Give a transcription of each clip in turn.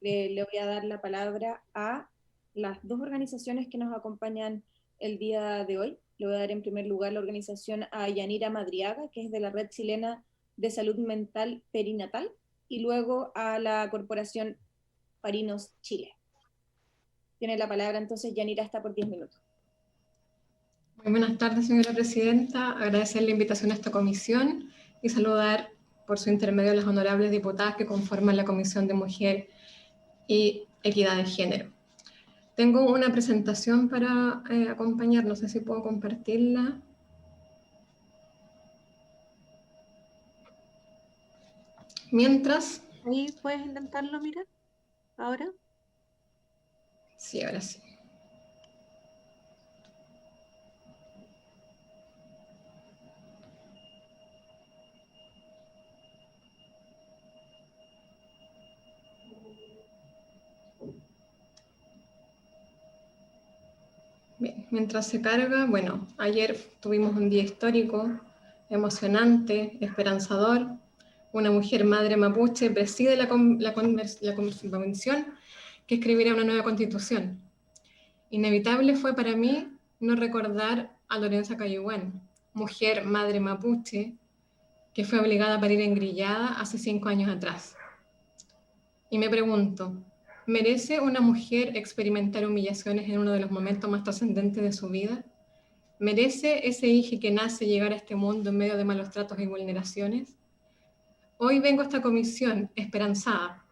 le voy a dar la palabra a las dos organizaciones que nos acompañan el día de hoy. Le voy a dar en primer lugar la organización a Yanira Madriaga, que es de la Red Chilena de Salud Mental Perinatal, y luego a la Corporación Parinos Chile. Tiene la palabra entonces Yanira, está por 10 minutos. Muy buenas tardes, señora presidenta. Agradecer la invitación a esta comisión y saludar por su intermedio a las honorables diputadas que conforman la Comisión de Mujer y Equidad de Género. Tengo una presentación para acompañar, no sé si puedo compartirla. Mientras... ¿Ahí puedes intentarlo, mira? ¿Ahora? Sí, ahora sí. Bien, mientras se carga, bueno, ayer tuvimos un día histórico, emocionante, esperanzador. Una mujer madre mapuche preside la convención que escribirá una nueva constitución. Inevitable fue para mí no recordar a Lorenza Cayuguán, mujer madre mapuche que fue obligada a parir engrillada hace 5 años atrás. Y me pregunto, ¿merece una mujer experimentar humillaciones en uno de los momentos más trascendentes de su vida? ¿Merece ese hijo que nace llegar a este mundo en medio de malos tratos y vulneraciones? Hoy vengo a esta comisión esperanzada,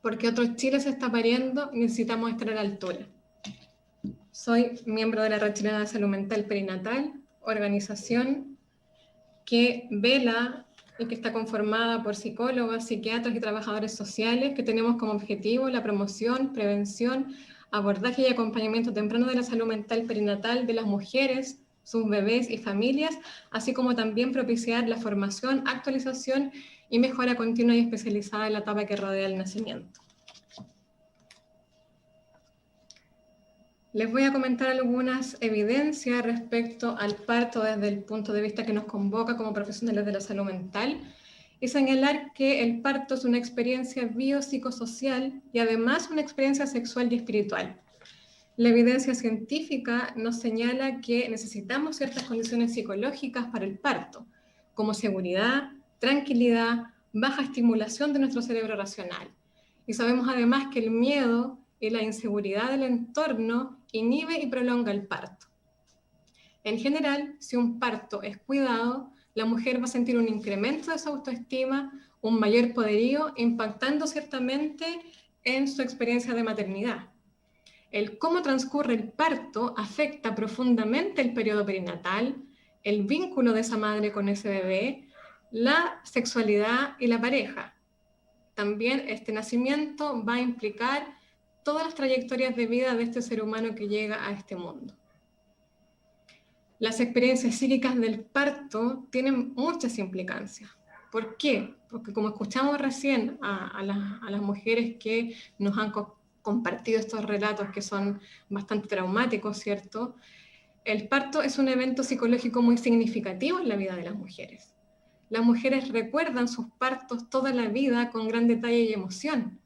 porque otro Chile se está pariendo y necesitamos estar a la altura. Soy miembro de la Red Chilena de Salud Mental Perinatal, organización que vela y que está conformada por psicólogas, psiquiatras y trabajadores sociales que tenemos como objetivo la promoción, prevención, abordaje y acompañamiento temprano de la salud mental perinatal de las mujeres, sus bebés y familias, así como también propiciar la formación, actualización y mejora continua y especializada en la etapa que rodea el nacimiento. Les voy a comentar algunas evidencias respecto al parto desde el punto de vista que nos convoca como profesionales de la salud mental y señalar que el parto es una experiencia biopsicosocial y además una experiencia sexual y espiritual. La evidencia científica nos señala que necesitamos ciertas condiciones psicológicas para el parto, como seguridad, tranquilidad, baja estimulación de nuestro cerebro racional. Y sabemos además que el miedo y la inseguridad del entorno inhibe y prolonga el parto. En general, si un parto es cuidado, la mujer va a sentir un incremento de su autoestima, un mayor poderío, impactando ciertamente en su experiencia de maternidad. El cómo transcurre el parto afecta profundamente el periodo perinatal, el vínculo de esa madre con ese bebé, la sexualidad y la pareja. También este nacimiento va a implicar todas las trayectorias de vida de este ser humano que llega a este mundo. Las experiencias psíquicas del parto tienen muchas implicancias. ¿Por qué? Porque como escuchamos recién a las mujeres que nos han compartido estos relatos que son bastante traumáticos, ¿cierto? El parto es un evento psicológico muy significativo en la vida de las mujeres. Las mujeres recuerdan sus partos toda la vida con gran detalle y emoción.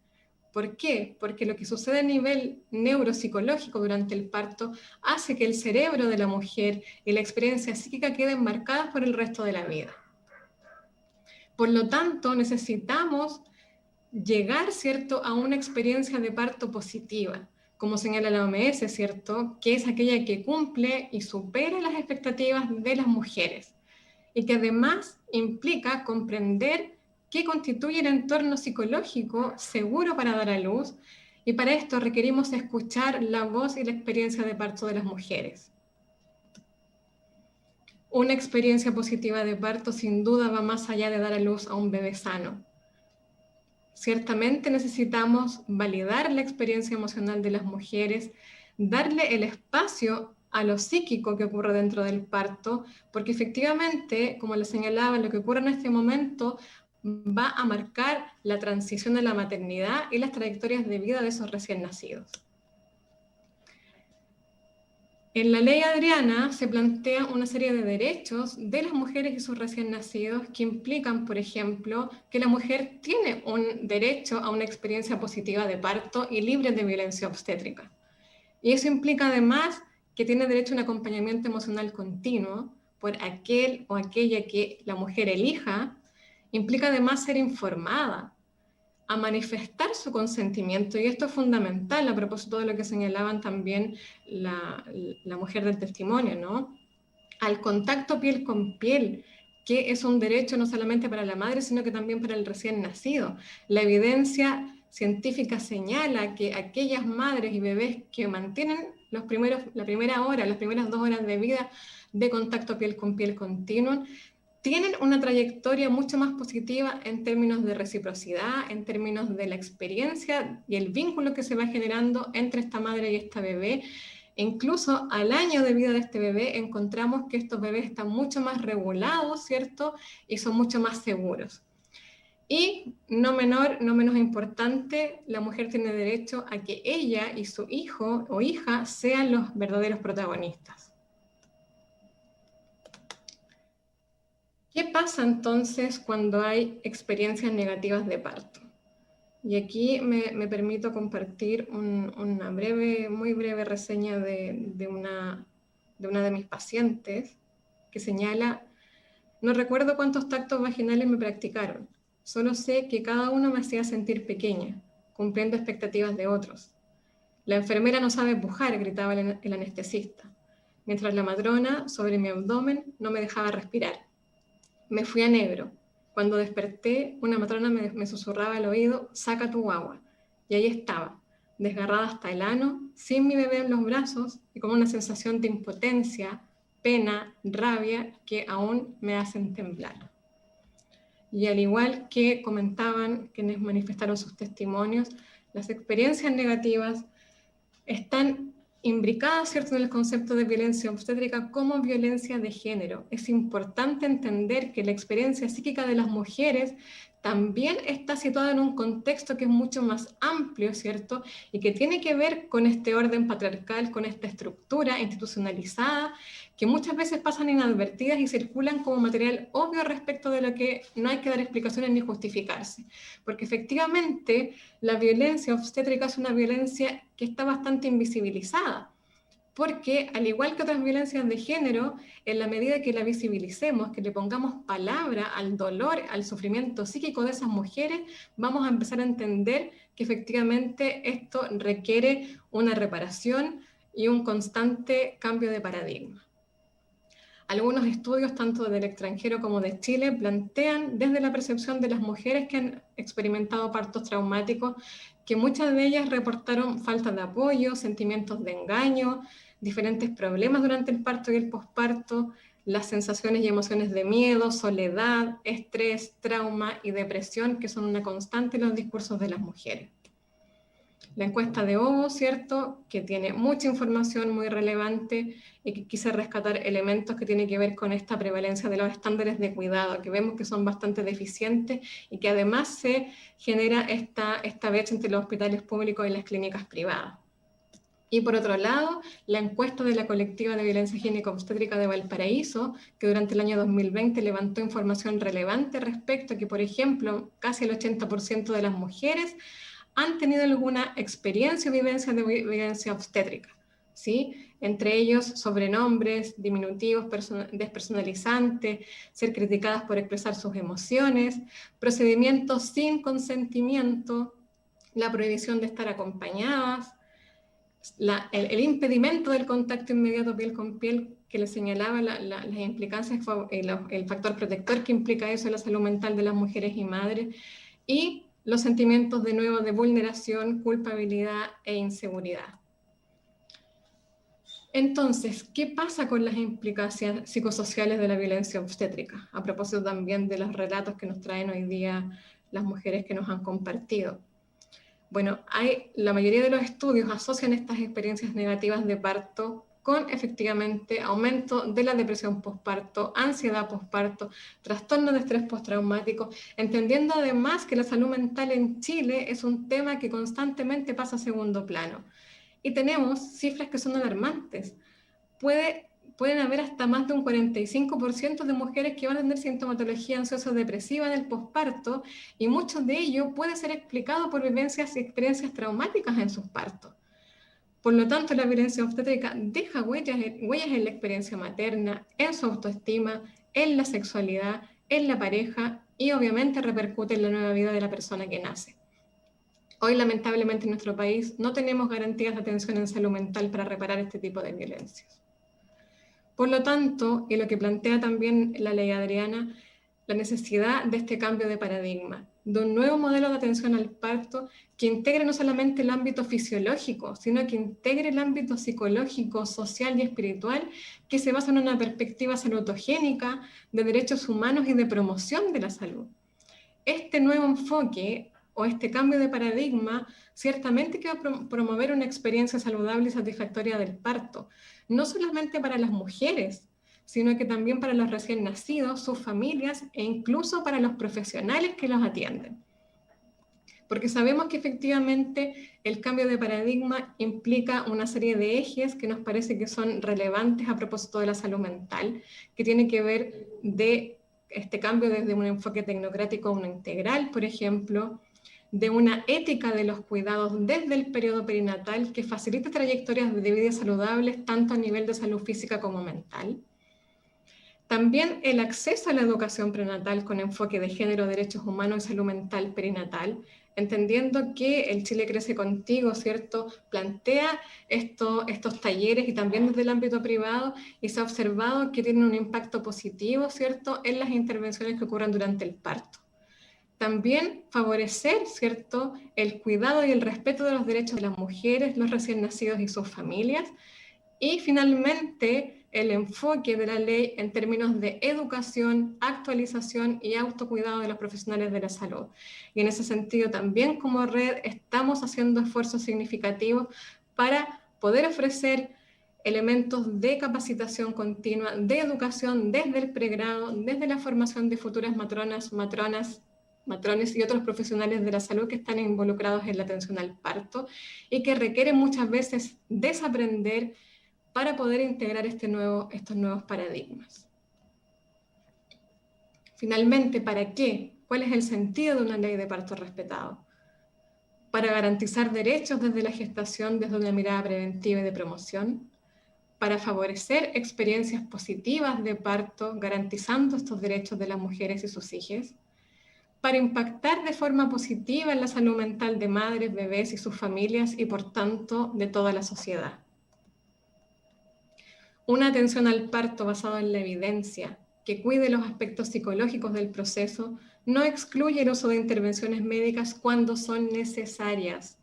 ¿Por qué? Porque lo que sucede a nivel neuropsicológico durante el parto hace que el cerebro de la mujer y la experiencia psíquica queden marcadas por el resto de la vida. Por lo tanto, necesitamos llegar, ¿cierto?, a una experiencia de parto positiva, como señala la OMS, ¿cierto?, que es aquella que cumple y supera las expectativas de las mujeres y que además implica comprender qué constituye el entorno psicológico seguro para dar a luz, y para esto requerimos escuchar la voz y la experiencia de parto de las mujeres. Una experiencia positiva de parto sin duda va más allá de dar a luz a un bebé sano. Ciertamente necesitamos validar la experiencia emocional de las mujeres, darle el espacio a lo psíquico que ocurre dentro del parto, porque efectivamente, como les señalaba, lo que ocurre en este momento va a marcar la transición de la maternidad y las trayectorias de vida de esos recién nacidos. En la ley Adriana se plantea una serie de derechos de las mujeres y sus recién nacidos que implican, por ejemplo, que la mujer tiene un derecho a una experiencia positiva de parto y libre de violencia obstétrica. Y eso implica además que tiene derecho a un acompañamiento emocional continuo por aquel o aquella que la mujer elija. Implica además ser informada, a manifestar su consentimiento, y esto es fundamental a propósito de lo que señalaban también la mujer del testimonio, ¿no? Al contacto piel con piel, que es un derecho no solamente para la madre, sino que también para el recién nacido. La evidencia científica señala que aquellas madres y bebés que mantienen las primeras 2 horas de vida de contacto piel con piel continuo, tienen una trayectoria mucho más positiva en términos de reciprocidad, en términos de la experiencia y el vínculo que se va generando entre esta madre y esta bebé. Incluso al año de vida de este bebé encontramos que estos bebés están mucho más regulados, ¿cierto? Y son mucho más seguros. Y no menos importante, la mujer tiene derecho a que ella y su hijo o hija sean los verdaderos protagonistas. ¿Qué pasa entonces cuando hay experiencias negativas de parto? Y aquí me permito compartir una muy breve reseña de una de mis pacientes que señala: no recuerdo cuántos tactos vaginales me practicaron, solo sé que cada uno me hacía sentir pequeña, cumpliendo expectativas de otros. La enfermera no sabe pujar, gritaba el anestesista, mientras la matrona sobre mi abdomen no me dejaba respirar. Me fui a negro. Cuando desperté, una matrona me susurraba al oído: saca tu guagua. Y ahí estaba, desgarrada hasta el ano, sin mi bebé en los brazos y con una sensación de impotencia, pena, rabia que aún me hacen temblar. Y al igual que comentaban quienes manifestaron sus testimonios, las experiencias negativas están imbricadas, ¿cierto?, en el concepto de violencia obstétrica como violencia de género. Es importante entender que la experiencia psíquica de las mujeres también está situada en un contexto que es mucho más amplio, ¿cierto?, y que tiene que ver con este orden patriarcal, con esta estructura institucionalizada, que muchas veces pasan inadvertidas y circulan como material obvio respecto de lo que no hay que dar explicaciones ni justificarse. Porque efectivamente la violencia obstétrica es una violencia que está bastante invisibilizada, porque al igual que otras violencias de género, en la medida que la visibilicemos, que le pongamos palabra al dolor, al sufrimiento psíquico de esas mujeres, vamos a empezar a entender que efectivamente esto requiere una reparación y un constante cambio de paradigma. Algunos estudios, tanto del extranjero como de Chile, plantean desde la percepción de las mujeres que han experimentado partos traumáticos, que muchas de ellas reportaron falta de apoyo, sentimientos de engaño, diferentes problemas durante el parto y el posparto, las sensaciones y emociones de miedo, soledad, estrés, trauma y depresión, que son una constante en los discursos de las mujeres. La encuesta de Ovo, ¿cierto?, que tiene mucha información muy relevante y que quise rescatar elementos que tienen que ver con esta prevalencia de los estándares de cuidado, que vemos que son bastante deficientes y que además se genera esta brecha entre los hospitales públicos y las clínicas privadas. Y por otro lado, la encuesta de la colectiva de violencia gíneco-obstétrica de Valparaíso, que durante el año 2020 levantó información relevante respecto a que, por ejemplo, casi el 80% de las mujeres han tenido alguna experiencia o vivencia de violencia obstétrica, ¿sí? Entre ellos sobrenombres, diminutivos despersonalizantes, ser criticadas por expresar sus emociones, procedimientos sin consentimiento, la prohibición de estar acompañadas, el impedimento del contacto inmediato piel con piel, que les señalaba las implicancias, el factor protector que implica eso en la salud mental de las mujeres y madres, y los sentimientos de nuevo de vulneración, culpabilidad e inseguridad. Entonces, ¿qué pasa con las implicancias psicosociales de la violencia obstétrica? A propósito también de los relatos que nos traen hoy día las mujeres que nos han compartido. Bueno, la mayoría de los estudios asocian estas experiencias negativas de parto con efectivamente aumento de la depresión posparto, ansiedad posparto, trastorno de estrés postraumático, entendiendo además que la salud mental en Chile es un tema que constantemente pasa a segundo plano. Y tenemos cifras que son alarmantes. pueden haber hasta más de un 45% de mujeres que van a tener sintomatología ansioso-depresiva en el posparto, y mucho de ello puede ser explicado por vivencias y experiencias traumáticas en sus partos. Por lo tanto, la violencia obstétrica deja huellas en la experiencia materna, en su autoestima, en la sexualidad, en la pareja, y obviamente repercute en la nueva vida de la persona que nace. Hoy, lamentablemente, en nuestro país no tenemos garantías de atención en salud mental para reparar este tipo de violencias. Por lo tanto, y lo que plantea también la ley Adriana, la necesidad de este cambio de paradigma, de un nuevo modelo de atención al parto que integre no solamente el ámbito fisiológico, sino que integre el ámbito psicológico, social y espiritual, que se basa en una perspectiva salutogénica, de derechos humanos y de promoción de la salud. Este nuevo enfoque o este cambio de paradigma ciertamente que va a promover una experiencia saludable y satisfactoria del parto, no solamente para las mujeres, sino que también para los recién nacidos, sus familias e incluso para los profesionales que los atienden. Porque sabemos que efectivamente el cambio de paradigma implica una serie de ejes que nos parece que son relevantes a propósito de la salud mental, que tiene que ver de este cambio desde un enfoque tecnocrático a uno integral, por ejemplo, de una ética de los cuidados desde el periodo perinatal que facilite trayectorias de vida saludables tanto a nivel de salud física como mental. También el acceso a la educación prenatal con enfoque de género, derechos humanos y salud mental perinatal, entendiendo que el Chile Crece Contigo, ¿cierto?, plantea estos talleres y también desde el ámbito privado, y se ha observado que tienen un impacto positivo, ¿cierto?, en las intervenciones que ocurran durante el parto. También favorecer, ¿cierto?, el cuidado y el respeto de los derechos de las mujeres, los recién nacidos y sus familias. Y finalmente, el enfoque de la ley en términos de educación, actualización y autocuidado de los profesionales de la salud. Y en ese sentido también como red estamos haciendo esfuerzos significativos para poder ofrecer elementos de capacitación continua, de educación desde el pregrado, desde la formación de futuras matrones y otros profesionales de la salud que están involucrados en la atención al parto y que requieren muchas veces desaprender para poder integrar estos nuevos paradigmas. Finalmente, ¿para qué? ¿Cuál es el sentido de una ley de parto respetado? Para garantizar derechos desde la gestación, desde una mirada preventiva y de promoción, para favorecer experiencias positivas de parto, garantizando estos derechos de las mujeres y sus hijas, para impactar de forma positiva en la salud mental de madres, bebés y sus familias y por tanto de toda la sociedad. Una atención al parto basada en la evidencia, que cuide los aspectos psicológicos del proceso, no excluye el uso de intervenciones médicas cuando son necesarias.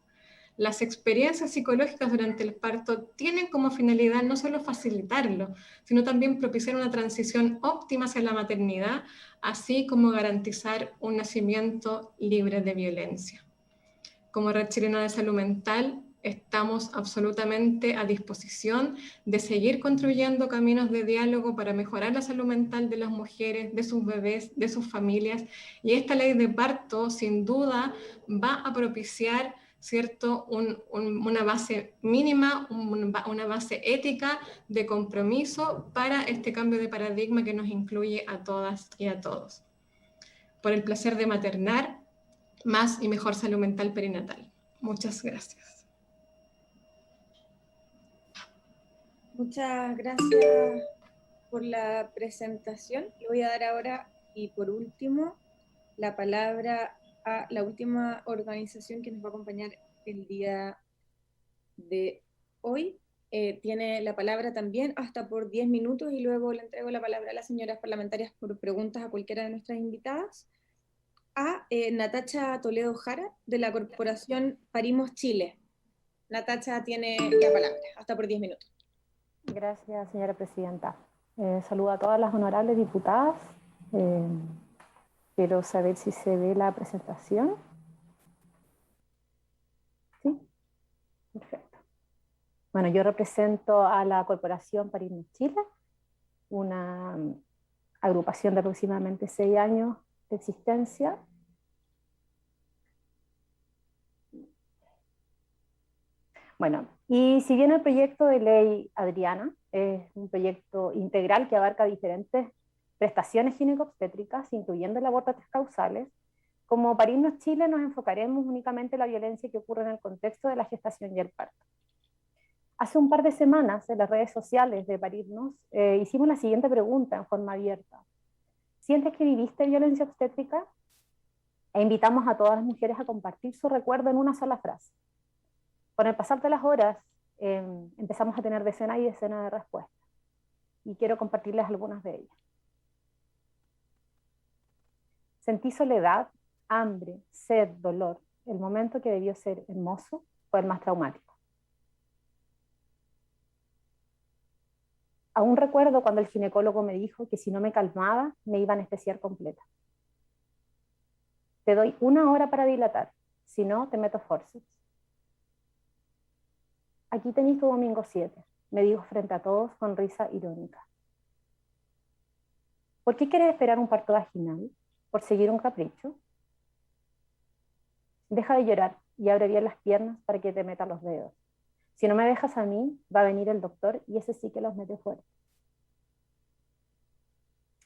Las experiencias psicológicas durante el parto tienen como finalidad no solo facilitarlo, sino también propiciar una transición óptima hacia la maternidad, así como garantizar un nacimiento libre de violencia. Como Red Chilena de Salud Mental, estamos absolutamente a disposición de seguir construyendo caminos de diálogo para mejorar la salud mental de las mujeres, de sus bebés, de sus familias, y esta ley de parto sin duda va a propiciar, ¿cierto?, una base mínima, una base ética de compromiso para este cambio de paradigma que nos incluye a todas y a todos. Por el placer de maternar, más y mejor salud mental perinatal. Muchas gracias. Muchas gracias por la presentación. Le voy a dar ahora, y por último, la palabra a la última organización que nos va a acompañar el día de hoy. Tiene la palabra también hasta por 10 minutos y luego le entrego la palabra a las señoras parlamentarias por preguntas a cualquiera de nuestras invitadas. A Natacha Toledo Jara, de la Corporación Parimos Chile. Natacha tiene la palabra, hasta por 10 minutos. Gracias, señora presidenta. Saludo a todas las honorables diputadas. Quiero saber si se ve la presentación. ¿Sí? Perfecto. Bueno, yo represento a la Corporación Parimos Chile, una agrupación de aproximadamente 6 años de existencia. Bueno, y si bien el proyecto de ley Adriana es un proyecto integral que abarca diferentes prestaciones ginecobstétricas, incluyendo el aborto a 3 causales. Como Parirnos Chile nos enfocaremos únicamente en la violencia que ocurre en el contexto de la gestación y el parto. Hace un par de semanas en las redes sociales de Parirnos hicimos la siguiente pregunta en forma abierta. ¿Sientes que viviste violencia obstétrica? E invitamos a todas las mujeres a compartir su recuerdo en una sola frase. Con el pasar de las horas empezamos a tener decenas y decenas de respuestas. Y quiero compartirles algunas de ellas. Sentí soledad, hambre, sed, dolor. El momento que debió ser hermoso fue el más traumático. Aún recuerdo cuando el ginecólogo me dijo que si no me calmaba, me iba a anestesiar completa. Te doy 1 hora para dilatar, si no, te meto forceps. Aquí tenéis tu domingo 7, me dijo frente a todos con risa irónica. ¿Por qué quieres esperar un parto vaginal? ¿Por seguir un capricho? Deja de llorar y abre bien las piernas para que te meta los dedos. Si no me dejas a mí, va a venir el doctor y ese sí que los mete fuera.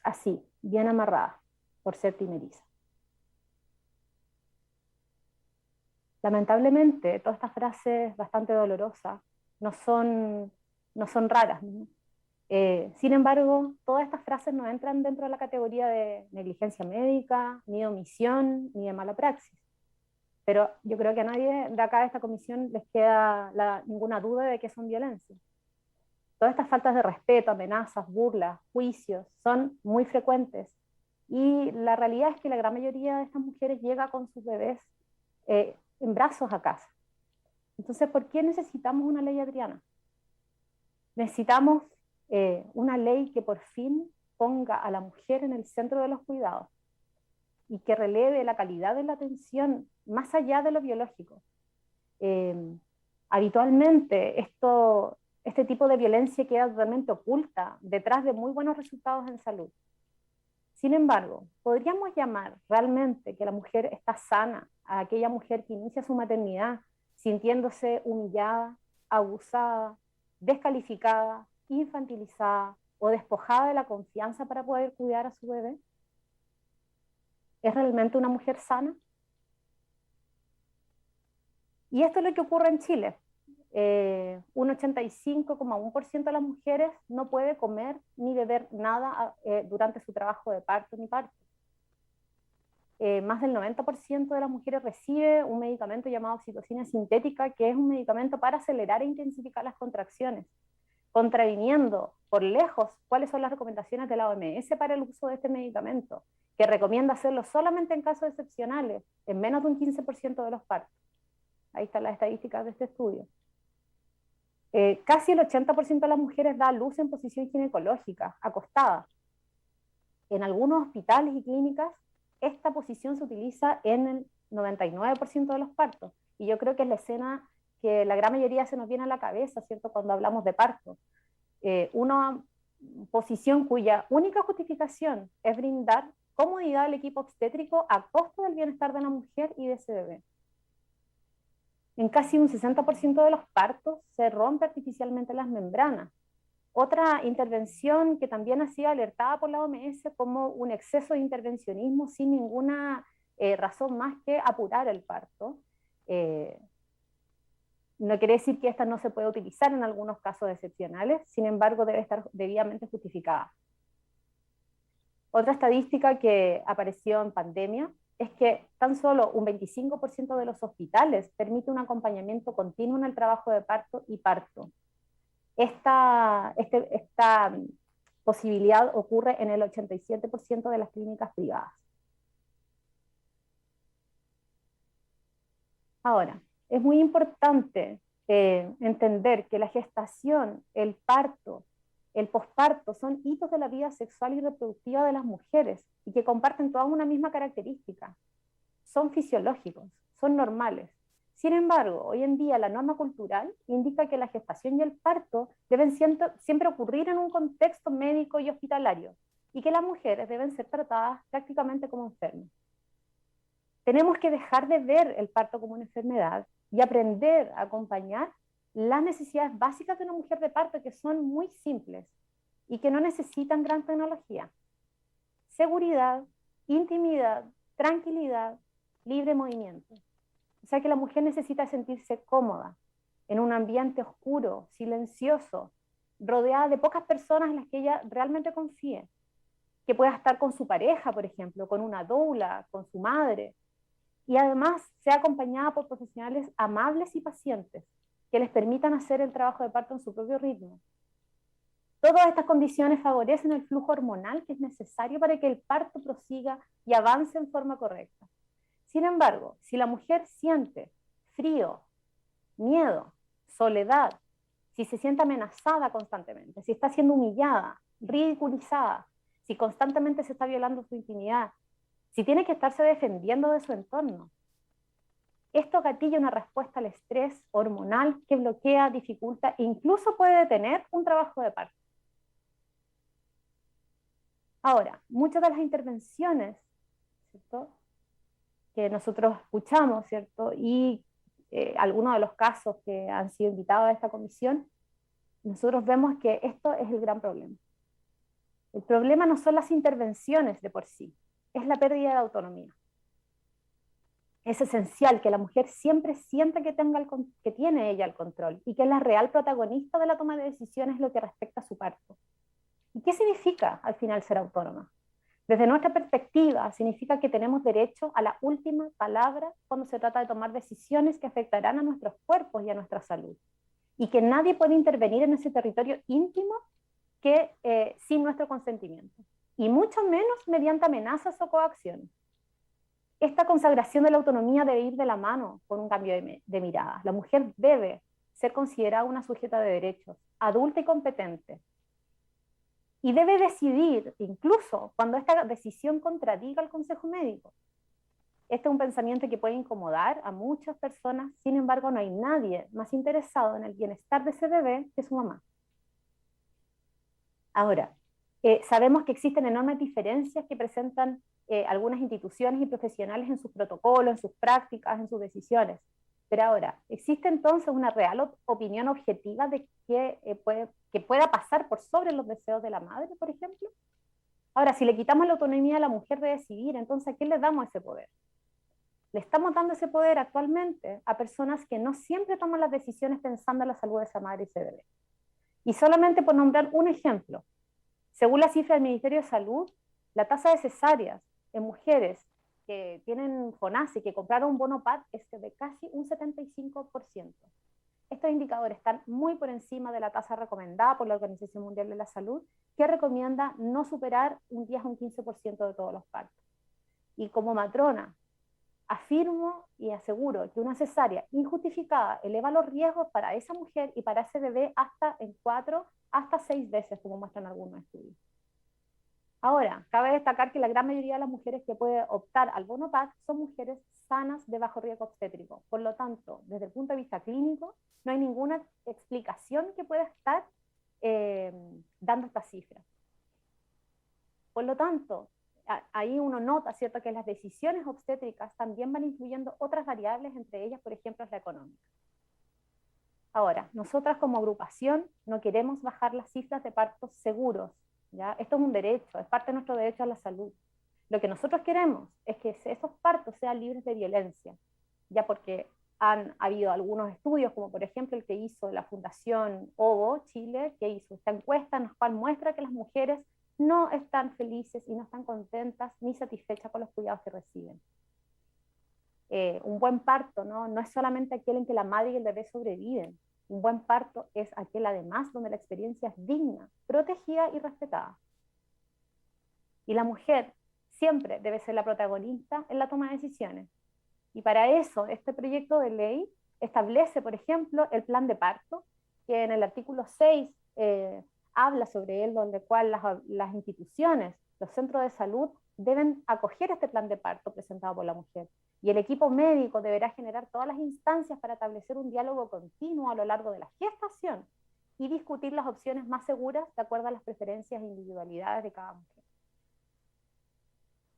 Así, bien amarrada, por ser primeriza. Lamentablemente, todas estas frases bastante dolorosas no son raras, ¿no? Sin embargo, todas estas frases no entran dentro de la categoría de negligencia médica, ni de omisión, ni de mala praxis. Pero yo creo que a nadie de acá de esta comisión les queda ninguna duda de que son violencia. Todas estas faltas de respeto, amenazas, burlas, juicios, son muy frecuentes. Y la realidad es que la gran mayoría de estas mujeres llega con sus bebés en brazos a casa. Entonces, ¿por qué necesitamos una ley Adriana? Necesitamos una ley que por fin ponga a la mujer en el centro de los cuidados y que releve la calidad de la atención más allá de lo biológico. Habitualmente este tipo de violencia queda totalmente oculta detrás de muy buenos resultados en salud. Sin embargo, ¿podríamos llamar realmente que la mujer está sana a aquella mujer que inicia su maternidad sintiéndose humillada, abusada, descalificada, infantilizada o despojada de la confianza para poder cuidar a su bebé? ¿Es realmente una mujer sana? Y esto es lo que ocurre en Chile. Un 85,1% de las mujeres no puede comer ni beber nada durante su trabajo de parto ni parto. Más del 90% de las mujeres recibe un medicamento llamado oxitocina sintética, que es un medicamento para acelerar e intensificar las contracciones, contraviniendo por lejos cuáles son las recomendaciones de la OMS para el uso de este medicamento, que recomienda hacerlo solamente en casos excepcionales, en menos de un 15% de los partos. Ahí están las estadísticas de este estudio. Casi el 80% de las mujeres da a luz en posición ginecológica, acostada. En algunos hospitales y clínicas, esta posición se utiliza en el 99% de los partos. Y yo creo que es la escena que la gran mayoría se nos viene a la cabeza, ¿cierto?, cuando hablamos de parto. Una posición cuya única justificación es brindar comodidad al equipo obstétrico a costo del bienestar de la mujer y de ese bebé. En casi un 60% de los partos se rompe artificialmente las membranas. Otra intervención que también ha sido alertada por la OMS como un exceso de intervencionismo sin ninguna razón más que apurar el parto. No quiere decir que esta no se pueda utilizar en algunos casos excepcionales, sin embargo debe estar debidamente justificada. Otra estadística que apareció en pandemia es que tan solo un 25% de los hospitales permite un acompañamiento continuo en el trabajo de parto y parto. Esta posibilidad ocurre en el 87% de las clínicas privadas. Ahora, es muy importante entender que la gestación, el parto, el posparto son hitos de la vida sexual y reproductiva de las mujeres y que comparten toda una misma característica. Son fisiológicos, son normales. Sin embargo, hoy en día la norma cultural indica que la gestación y el parto deben siempre ocurrir en un contexto médico y hospitalario y que las mujeres deben ser tratadas prácticamente como enfermas. Tenemos que dejar de ver el parto como una enfermedad y aprender a acompañar las necesidades básicas de una mujer de parto, que son muy simples y que no necesitan gran tecnología: seguridad, intimidad, tranquilidad, libre movimiento. O sea que la mujer necesita sentirse cómoda en un ambiente oscuro, silencioso, rodeada de pocas personas en las que ella realmente confíe, que pueda estar con su pareja, por ejemplo, con una doula, con su madre, y además sea acompañada por profesionales amables y pacientes que les permitan hacer el trabajo de parto en su propio ritmo. Todas estas condiciones favorecen el flujo hormonal que es necesario para que el parto prosiga y avance en forma correcta. Sin embargo, si la mujer siente frío, miedo, soledad, si se siente amenazada constantemente, si está siendo humillada, ridiculizada, si constantemente se está violando su intimidad, si tiene que estarse defendiendo de su entorno, esto gatilla una respuesta al estrés hormonal que bloquea, dificulta e incluso puede detener un trabajo de parto. Ahora, muchas de las intervenciones, ¿cierto?, que nosotros escuchamos, ¿cierto?, y algunos de los casos que han sido invitados a esta comisión, nosotros vemos que esto es el gran problema. El problema no son las intervenciones de por sí, es la pérdida de autonomía. Es esencial que la mujer siempre sienta que tiene ella el control y que es la real protagonista de la toma de decisiones en lo que respecta a su parto. ¿Y qué significa al final ser autónoma? Desde nuestra perspectiva, significa que tenemos derecho a la última palabra cuando se trata de tomar decisiones que afectarán a nuestros cuerpos y a nuestra salud. Y que nadie puede intervenir en ese territorio íntimo sin nuestro consentimiento. Y mucho menos mediante amenazas o coacciones. Esta consagración de la autonomía debe ir de la mano con un cambio de mirada. La mujer debe ser considerada una sujeta de derechos, adulta y competente. Y debe decidir, incluso cuando esta decisión contradiga al consejo médico. Este es un pensamiento que puede incomodar a muchas personas, sin embargo no hay nadie más interesado en el bienestar de ese bebé que su mamá. Ahora, sabemos que existen enormes diferencias que presentan algunas instituciones y profesionales en sus protocolos, en sus prácticas, en sus decisiones. Pero ahora, ¿existe entonces una real opinión objetiva de que pueda pasar por sobre los deseos de la madre, por ejemplo? Ahora, si le quitamos la autonomía a la mujer de decidir, entonces ¿a quién le damos ese poder? Le estamos dando ese poder actualmente a personas que no siempre toman las decisiones pensando en la salud de esa madre y ese bebé. Y solamente por nombrar un ejemplo, según la cifra del Ministerio de Salud, la tasa de cesáreas en mujeres que tienen FONASA, que compraron un bono PAD, es de casi un 75%. Estos indicadores están muy por encima de la tasa recomendada por la Organización Mundial de la Salud, que recomienda no superar un 10 o un 15% de todos los partos. Y como matrona, afirmo y aseguro que una cesárea injustificada eleva los riesgos para esa mujer y para ese bebé hasta en 4 hasta 6 veces, como muestran algunos estudios. Ahora, cabe destacar que la gran mayoría de las mujeres que pueden optar al bono PAD son mujeres sanas de bajo riesgo obstétrico. Por lo tanto, desde el punto de vista clínico, no hay ninguna explicación que pueda estar dando estas cifras. Por lo tanto, ahí uno nota, ¿cierto?, que las decisiones obstétricas también van incluyendo otras variables, entre ellas, por ejemplo, la económica. Ahora, nosotras como agrupación no queremos bajar las cifras de partos seguros, ¿ya? Esto es un derecho, es parte de nuestro derecho a la salud. Lo que nosotros queremos es que esos partos sean libres de violencia, ya porque han habido algunos estudios, como por ejemplo el que hizo la Fundación OVO Chile, que hizo esta encuesta en la cual muestra que las mujeres no están felices y no están contentas ni satisfechas con los cuidados que reciben. Un buen parto no es solamente aquel en que la madre y el bebé sobreviven. Un buen parto es aquel además donde la experiencia es digna, protegida y respetada. Y la mujer siempre debe ser la protagonista en la toma de decisiones. Y para eso este proyecto de ley establece, por ejemplo, el plan de parto, que en el artículo 6 habla sobre él, donde cual las instituciones, los centros de salud deben acoger este plan de parto presentado por la mujer. Y el equipo médico deberá generar todas las instancias para establecer un diálogo continuo a lo largo de la gestación y discutir las opciones más seguras de acuerdo a las preferencias e individualidades de cada mujer.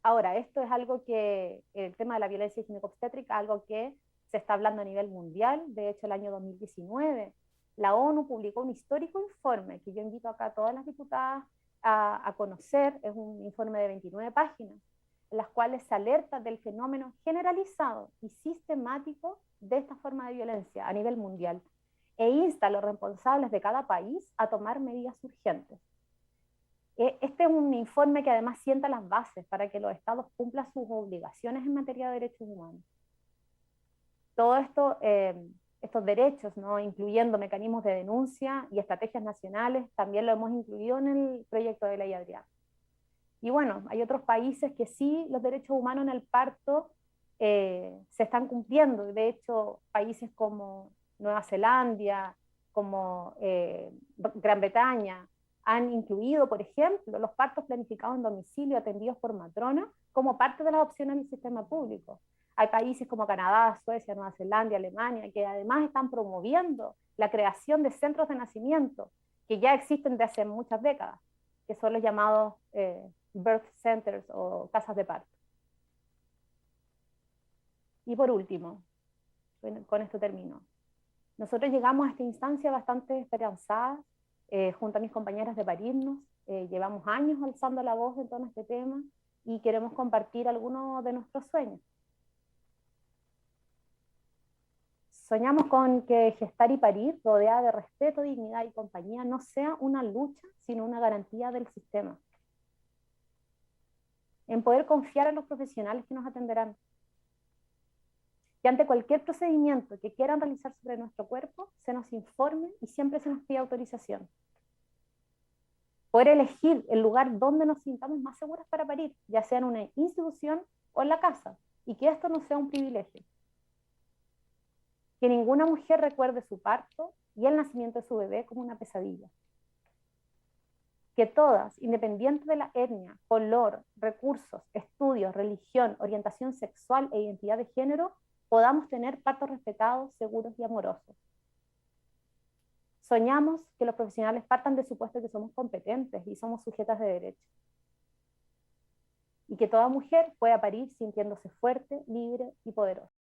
Ahora, esto es algo que, el tema de la violencia ginecobstétrica, algo que se está hablando a nivel mundial. De hecho, el año 2019 la ONU publicó un histórico informe que yo invito acá a todas las diputadas a conocer. Es un informe de 29 páginas, en las cuales se alerta del fenómeno generalizado y sistemático de esta forma de violencia a nivel mundial, e insta a los responsables de cada país a tomar medidas urgentes. Este es un informe que además sienta las bases para que los estados cumplan sus obligaciones en materia de derechos humanos. Todo esto, estos derechos, ¿no?, incluyendo mecanismos de denuncia y estrategias nacionales, también lo hemos incluido en el proyecto de ley Adriana. Y bueno, hay otros países que sí, los derechos humanos en el parto se están cumpliendo. De hecho, países como Nueva Zelanda, como Gran Bretaña, han incluido, por ejemplo, los partos planificados en domicilio atendidos por matrona como parte de las opciones del sistema público. Hay países como Canadá, Suecia, Nueva Zelanda, Alemania, que además están promoviendo la creación de centros de nacimiento, que ya existen desde hace muchas décadas, que son los llamados birth centers o casas de parto. Y por último, con esto termino. Nosotros llegamos a esta instancia bastante esperanzadas, junto a mis compañeras de Parirnos. Llevamos años alzando la voz en torno a este tema y queremos compartir algunos de nuestros sueños. Soñamos con que gestar y parir, rodeada de respeto, dignidad y compañía, no sea una lucha, sino una garantía del sistema. En poder confiar en los profesionales que nos atenderán. Que ante cualquier procedimiento que quieran realizar sobre nuestro cuerpo, se nos informe y siempre se nos pida autorización. Poder elegir el lugar donde nos sintamos más seguras para parir, ya sea en una institución o en la casa, y que esto no sea un privilegio. Que ninguna mujer recuerde su parto y el nacimiento de su bebé como una pesadilla. Que todas, independiente de la etnia, color, recursos, estudios, religión, orientación sexual e identidad de género, podamos tener partos respetados, seguros y amorosos. Soñamos que los profesionales partan de supuesto que somos competentes y somos sujetas de derecho. Y que toda mujer pueda parir sintiéndose fuerte, libre y poderosa.